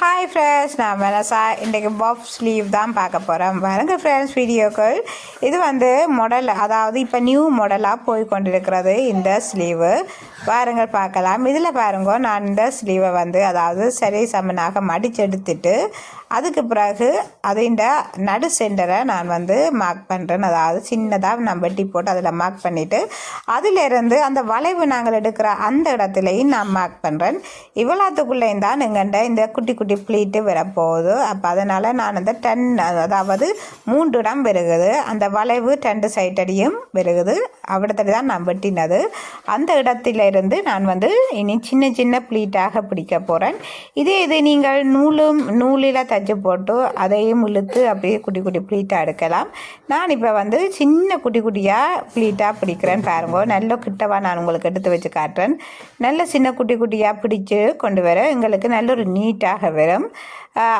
Hi friends, நான் மனசா. இன்றைக்கு பஃப் ஸ்லீவ் தான் பார்க்க போகிறேன். பாருங்கள் ஃப்ரெண்ட்ஸ், வீடியோக்கள் இது மாடல், அதாவது இப்போ நியூ மாடலாக போய் கொண்டிருக்கிறது இந்த ஸ்லீவு. பாருங்கள், பார்க்கலாம். இதில் பாருங்க, நான் இந்த ஸ்லீவை அதாவது சரி சமனாக மடிச்செடுத்துட்டு அதுக்கு பிறகு இந்த நடு சென்டரை நான் மார்க் பண்ணுறேன். அதாவது சின்னதாக நான் வெட்டி போட்டு அதில் மார்க் பண்ணிவிட்டு அதிலிருந்து அந்த வளைவு நாங்கள் எடுக்கிற அந்த இடத்துலையும் நான் மார்க் பண்ணுறேன். இவ்வளோத்துக்குள்ளேயும் தான் எங்கள்கிட்ட இந்த குட்டி குட்டி ப்ளீட்டு வரப்போகுது. அப்போ அதனால் நான் அந்த அதாவது 3 இடம் வருகுது. அந்த வளைவு 2 சைட்டடியும் வருகுது. அவிடத்துல தான் நான் வெட்டினது. அந்த இடத்திலிருந்து நான் இனி சின்ன சின்ன ப்ளீட்டாக பிடிக்க போகிறேன். இது நீங்கள் நூலில் தச்சு போட்டு அதையும் இழுத்து அப்படியே குட்டி குட்டி ப்ளீட்டாக எடுக்கலாம். நான் இப்போ சின்ன குட்டி குட்டியாக ப்ளீட்டாக பிடிக்கிறேன். பாருங்க, நல்ல கிட்டவா நான் உங்களுக்கு எடுத்து வச்சு காட்டுறேன். நல்ல சின்ன குட்டி குட்டியாக பிடிச்சு கொண்டு வர எங்களுக்கு நல்ல ஒரு நீட்டாக வரும்.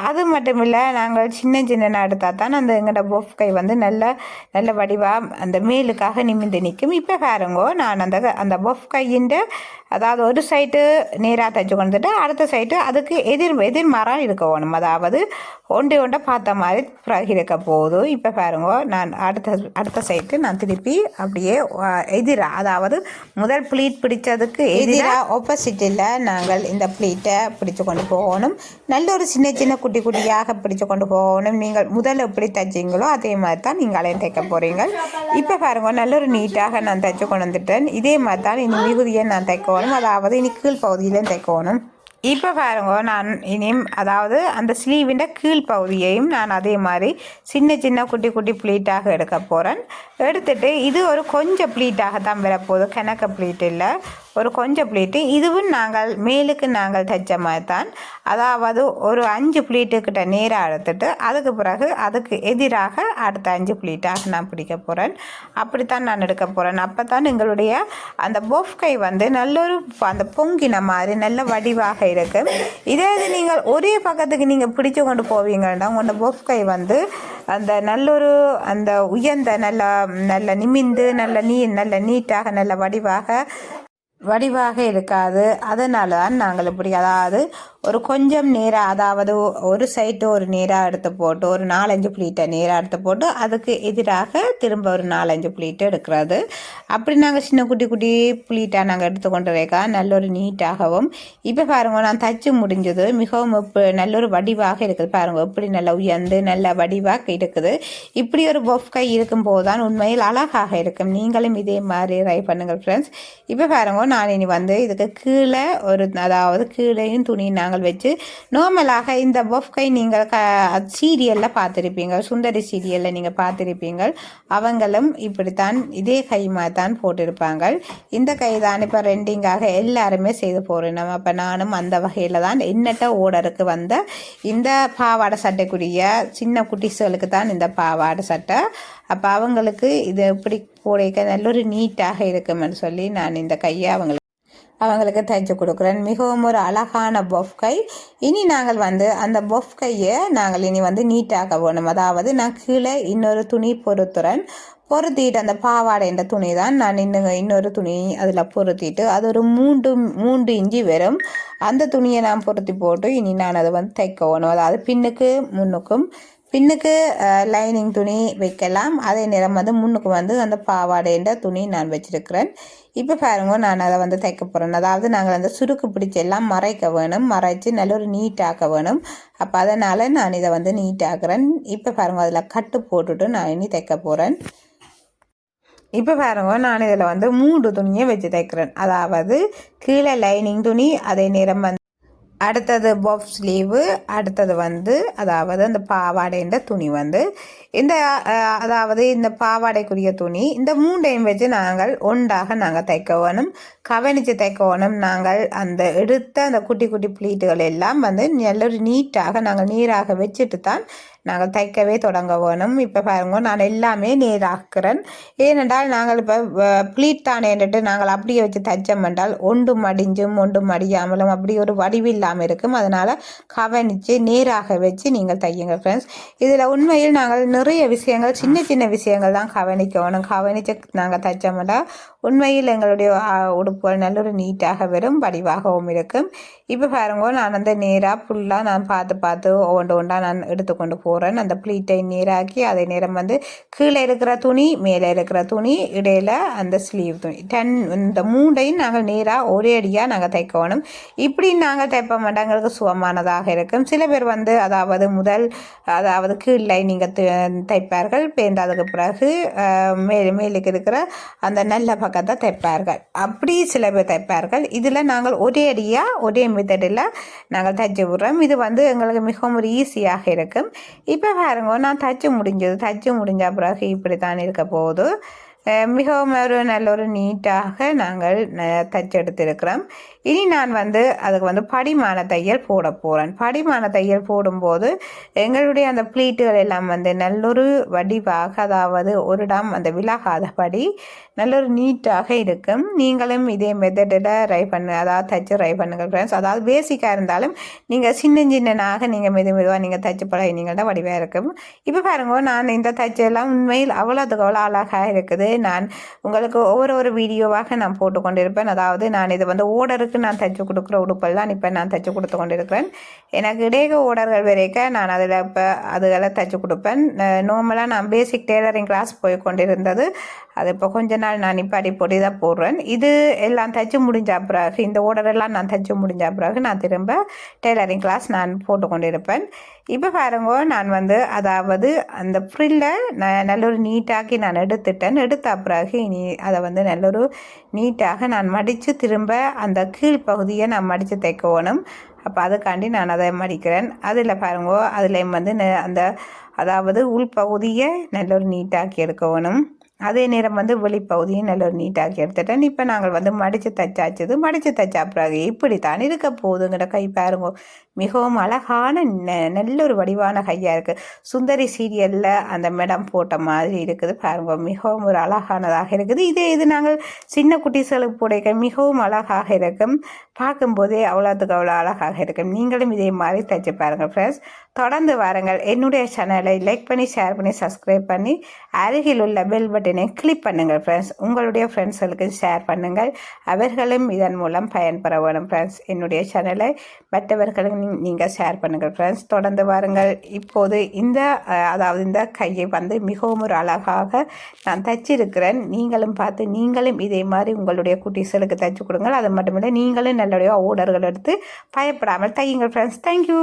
அது மட்டும் இல்லை, நாங்கள் சின்ன சின்ன எடுத்தால் தான் எங்களோட பஃப் கை நல்ல வடிவாக அந்த மேலுக்காக நிமிந்து நிற்கும். இப்போ பாருங்கோ, நான் அந்த பஃப் கையின் அதாவது ஒரு சைட்டு நேராக தைச்சு கொண்டுட்டு அடுத்த சைட்டு அதுக்கு எதிர்மாறாக இருக்க வேணும். அதாவது ஒன்றை பார்த்த மாதிரி பிறகு இருக்க போகுது. இப்போ பாருங்க, நான் அடுத்த சைட்டு நான் திருப்பி அப்படியே எதிராக, அதாவது முதல் ப்ளீட் பிடிச்சதுக்கு எதிராக ஆப்போசிட்டில் நாங்கள் இந்த ப்ளீட்டை பிடிச்சு கொண்டு போகணும். நல்ல ஒரு சின்ன சின்ன குட்டி குட்டியாக பிடிச்சு கொண்டு போகணும். நீங்கள் முதல்ல எப்படி தைச்சிங்களோ அதே மாதிரி தான் நீங்களையும் தைக்க போகிறீங்க. இப்போ பாருங்க, நல்ல ஒரு நீட்டாக நான் தைச்சு கொண்டு வந்துட்டேன். இதே மாதிரி தான் இனி மிகுதியை நான் தைக்கணும். அதாவது இனி கீழ் பகுதியிலையும் தைக்கணும். இப்போ பாருங்க, நான் இனியும் அதாவது அந்த ஸ்லீவிൻ്റെ கீழ் பகுதியையும் நான் அதே மாதிரி சின்ன சின்ன குட்டி குட்டி ப்ளீட்டாக எடுக்க போகிறேன். எடுத்துட்டு இது ஒரு கொஞ்சம் ப்ளீட்டாக தான் வரப்போகுது, கணக்க ப்ளீட் இல்லை, ஒரு கொஞ்சம் ப்ளீட்டு. இதுவும் நாங்கள் மேலுக்கு நாங்கள் தைச்ச மாதிரி தான். அதாவது ஒரு 5 ப்ளீட்டுக்கிட்ட நேராக எடுத்துட்டு அதுக்கு பிறகு அதுக்கு எதிராக அடுத்த 5 ப்ளீட்டாக நான் பிடிக்க போகிறேன். அப்படித்தான் நான் எடுக்க போகிறேன். அப்போ தான் எங்களுடைய அந்த பஃப் கை நல்ல ஒரு அந்த பொங்கின மாதிரி நல்ல வடிவாக இருக்கும். இதே நீங்கள் ஒரே பக்கத்துக்கு நீங்கள் பிடிச்சு கொண்டு போவீங்கன்னா உங்களோட பஃப் கை அந்த நல்லொரு அந்த உயர்ந்த நல்ல நிமிந்து நல்ல நீட்டாக நல்ல வடிவாக இருக்காது. அதனால தான் நாங்கள் இப்படி, அதாவது ஒரு கொஞ்சம் நேராக, அதாவது ஒரு சைட்டு ஒரு நேராக எடுத்து போட்டு ஒரு 4-5 ப்ளீட்டை நேராக எடுத்து போட்டு அதுக்கு எதிராக திரும்ப ஒரு 4-5 ப்ளீட்டு எடுக்கிறது. அப்படி நாங்கள் சின்ன குட்டி குட்டி ப்ளீட்டாக நாங்கள் எடுத்துக்கொண்டு வைக்க நல்ல ஒரு நீட்டாகவும். இப்போ பாருங்க, நான் தச்சு முடிஞ்சது மிகவும் நல்ல ஒரு வடிவாக இருக்குது. பாருங்க, இப்படி நல்ல உயர்ந்து நல்ல வடிவாக இருக்குது. இப்படி ஒரு பஃப் கை இருக்கும்போது தான் உண்மையில் அழகாக இருக்கும். நீங்களும் இதே மாதிரி ட்ரை பண்ணுங்கள் ஃப்ரெண்ட்ஸ். இப்போ பாருங்க, நான் இனி இதுக்கு கீழே அதாவது கீழேயும் துணி நாங்கள் வச்சு நார்மலாக இந்த பஃப் கை நீங்கள் சீரியலில் பார்த்துருப்பீங்க, சுந்தரி சீரியலில் நீங்கள் பார்த்துருப்பீங்க. அவங்களும் இப்படித்தான் இதே கை மாதிரி தான் போட்டிருப்பாங்க. இந்த கை தான் இப்போ ரெண்டிங்காக எல்லாருமே செய்து போகிறோம். அப்போ நானும் அந்த வகையில் தான் என்னட்ட ஓடருக்கு இந்த பாவாடை சட்டைக்குரிய சின்ன குட்டிஸ்களுக்கு தான் இந்த பாவாடை சட்டை. அப்போ அவங்களுக்கு இது எப்படி போடைக்க நல்ல ஒரு நீட்டாக இருக்குமென்னு சொல்லி நான் இந்த கையை அவங்களுக்கு தைச்சு கொடுக்குறேன். மிகவும் ஒரு அழகான பஃப் கை. இனி நாங்கள் அந்த பஃப் கையை நாங்கள் இனி நீட்டாக வேணும். அதாவது நான் கீழே இன்னொரு துணி பொருத்திட்டு அந்த பாவாடை என்ற துணி தான் நான் இன்னொரு துணி அதில் பொருத்திட்டு அது ஒரு 3 இன்ச்சு வரும். அந்த துணியை நான் பொருத்தி போட்டு இனி நான் அதை தைக்க வேணும். அதாவது பின்னுக்கு லைனிங் துணி வைக்கலாம். அதே நேரம் முன்னுக்கு அந்த பாவாடைன்ற துணி நான் வச்சிருக்கிறேன். இப்போ பாருங்க, நான் அதை தைக்க போகிறேன். அதாவது நாங்கள் அந்த சுருக்கு பிடிச்சி எல்லாம் மறைக்க வேணும், மறைச்சி நல்ல ஒரு நீட்டாக்க வேணும். அப்போ அதனால் நான் இதை நீட்டாக்குறேன். இப்போ பாருங்க, அதில் கட்டு போட்டுட்டு நான் இனி தைக்க போகிறேன். இப்போ பாருங்க, நான் இதில் 3 துணியை வச்சு தைக்கிறேன். அதாவது கீழே லைனிங் துணி, அதே நேரம் அடுத்தது பஃப் ஸ்லீவு, அடுத்தது அதாவது அந்த பாவாடைன்ற துணி இந்த அதாவது இந்த பாவாடைக்குரிய துணி, இந்த 3ஐயும் வச்சு நாங்கள் ஒன்றாக நாங்கள் தைக்க வேணும், கவனித்து தைக்க வேணும். நாங்கள் அந்த எடுத்த அந்த குட்டி குட்டி ப்ளீட்டுகள் எல்லாம் நல்ல ஒரு நீட்டாக நாங்கள் நீராக வச்சுட்டு தான் நாங்கள் தைக்கவே தொடங்க வேணும். இப்போ பாருங்க, நான் எல்லாமே நேராக்குறேன். ஏனென்றால் நாங்கள் இப்போ ப்ளீட் தானேன்ட்டு நாங்கள் அப்படியே வச்சு தைச்சோம் என்றால் ஒன்று மடிஞ்சும் ஒன்று மடியாமலும் அப்படி ஒரு வடிவில்லாமல் இருக்கும். அதனால் கவனித்து நேராக வச்சு நீங்கள் தையுங்க ஃப்ரெண்ட்ஸ். இதில் உண்மையில் நாங்கள் நிறைய விஷயங்கள், சின்ன சின்ன விஷயங்கள் தான் கவனிக்கணும். கவனித்து நாங்கள் தைச்சோம்னா உண்மையில் எங்களுடைய உடுப்புகள் நல்ல ஒரு நீட்டாக வரும், வடிவாகவும் இருக்கும். இப்போ பாருங்க நான் அந்த நேராக ஃபுல்லாக நான் பார்த்து ஒவ்வொன்றா நான் எடுத்துக்கொண்டு போகிறேன். அந்த ப்ளீட்டை நேராக்கி அதே நேரம் வந்து கீழே இருக்கிற துணி மேலே இருக்கிற துணி இடையில அந்த ஸ்லீவ் துணி இந்த மூண்டையும் நாங்கள் நேராக ஒரே அடியாக நாங்கள் தைக்கணும். இப்படி நாங்கள் தைப்ப மாட்டோம், எங்களுக்கு சுகமானதாக இருக்கும். சில பேர் வந்து அதாவது கீழே நீங்கள் தைப்பார்கள், பேர்ந்ததுக்கு பிறகு மேலுக்கு இருக்கிற அந்த நல்ல பக்கத்தை தைப்பார்கள். அப்படி சில பேர் தைப்பார்கள். இதில் நாங்கள் ஒரே அடியாக ஒரே மெத்தடில் நாங்கள் தைச்சி விடுறோம். இது வந்து எங்களுக்கு மிகவும் ஒரு ஈஸியாக இருக்கும். இப்போ பாருங்க நான் தைச்சி முடிஞ்ச பிறகு இப்படி தான் இருக்க போகுது. மிகவும் ஒரு நல்ல ஒரு நீட்டாக நாங்கள் தைச்செடுத்திருக்கிறோம். இனி நான் வந்து அதுக்கு வந்து படிமான தையல் போட போகிறேன். படிமான தையல் போடும்போது எங்களுடைய அந்த ப்ளீட்டுகள் எல்லாம் வந்து நல்லொரு வடிவாக, அதாவது ஒரு இடம் அந்த விலகாதபடி நல்லொரு நீட்டாக இருக்கும். நீங்களும் இதே மெத்தடில் அதாவது தைச்சு ட்ரை பண்ணுங்கள் ஃப்ரெண்ட்ஸ். அதாவது பேசிக்காக இருந்தாலும் நீங்கள் சின்னனாக நீங்கள் மெதுவாக நீங்கள் தைச்சு பழகினீங்கள் தான் வடிவாக இருக்கும். இப்போ பாருங்க நான் இந்த தைச்செல்லாம் உண்மையில் அவ்வளோத்துக்கு அவ்வளோ அழகாக இருக்குது. நான் உங்களுக்கு ஒவ்வொரு வீடியோவாக நான் போட்டு கொண்டிருப்பேன். அதாவது நான் இது வந்து ஓர்டருக்கு நான் தைச்சு கொடுக்குற உடுப்பெல்லாம் இப்போ நான் தைச்சு கொடுத்து கொண்டிருக்கிறேன். எனக்கு இடையே ஓர்டர்கள் வரைக்கும் நான் அதில் இப்போ அதுகளை தைச்சு கொடுப்பேன். நார்மலாக நான் பேசிக் டெய்லரிங் கிளாஸ் போய் கொண்டிருந்தது. அது இப்போ கொஞ்ச நாள் நான் இப்போ அடிப்பொடி தான் போடுறேன். இது எல்லாம் தைச்சு முடிஞ்ச பிறகு, இந்த ஓர்டரெல்லாம் நான் தைச்சு முடிஞ்ச பிறகு நான் திரும்ப டெய்லரிங் கிளாஸ் நான் போட்டு கொண்டிருப்பேன். இப்போ பாருங்க நான் வந்து அதாவது அந்த ஃப்ரில்லை நான் நல்லொரு நீட்டாக்கி நான் எடுத்த பிறகு இனி அதை வந்து நல்லொரு நீட்டாக நான் மடித்து திரும்ப அந்த கீழ்ப்பகுதியை நான் மடித்து தைக்கணும். அப்போ அதுக்காண்டி நான் அதை மடிக்கிறேன். அதில் பாருங்க அதுலேயும் வந்து அதாவது உள்பகுதியை நல்லொரு நீட்டாக்கி எடுக்கணும். அதே நேரம் வந்து வெளிப்பகுதியும் நல்ல ஒரு நீட்டாக்கி எடுத்துட்டேன். இப்போ நாங்கள் வந்து மடித்து தைச்சா பிறகு இப்படி தான் இருக்க போகுதுங்கிற கை பாருங்க. மிகவும் அழகான நல்ல ஒரு வடிவான கையாக இருக்குது. சுந்தரி சீரியலில் அந்த மேடம் போட்ட மாதிரி இருக்குது பாருங்க. மிகவும் ஒரு அழகானதாக இருக்குது. இது நாங்கள் சின்ன குட்டிகளுக்கு போட மிகவும் அழகாக இருக்கும். பார்க்கும்போதே அவ்வளோத்துக்கு அவ்வளோ அழகாக இருக்கும். நீங்களும் இதே மாதிரி தைச்சு பாருங்கள் ஃப்ரெண்ட்ஸ். தொடர்ந்து வாருங்கள். என்னுடைய சேனலை லைக் பண்ணி ஷேர் பண்ணி சப்ஸ்கிரைப் பண்ணி அருகில் உள்ள பெல் பட்டனை கிளிக் பண்ணுங்கள் ஃப்ரெண்ட்ஸ். உங்களுடைய ஃப்ரெண்ட்ஸ்களுக்கு ஷேர் பண்ணுங்கள். அவர்களும் இதன் மூலம் பயன்பெற வேணும் ஃப்ரெண்ட்ஸ். என்னுடைய சேனலை மற்றவர்களுக்கு நீங்கள் ஷேர் பண்ணுங்கள் ஃப்ரெண்ட்ஸ். தொடர்ந்து வாருங்கள். இப்போது அதாவது இந்த கையை வந்து மிகவும் ஒரு அழகாக நான் தைச்சிருக்கிறேன். நீங்களும் பார்த்து நீங்களும் இதே மாதிரி உங்களுடைய குட்டீஸ்களுக்கு தைச்சு கொடுங்கள். அது மட்டும் இல்லை, நீங்களும் நல்லபடியாக ஆர்டர்கள் எடுத்து பயப்படாமல் தையுங்கள் ஃப்ரெண்ட்ஸ். தேங்க்யூ.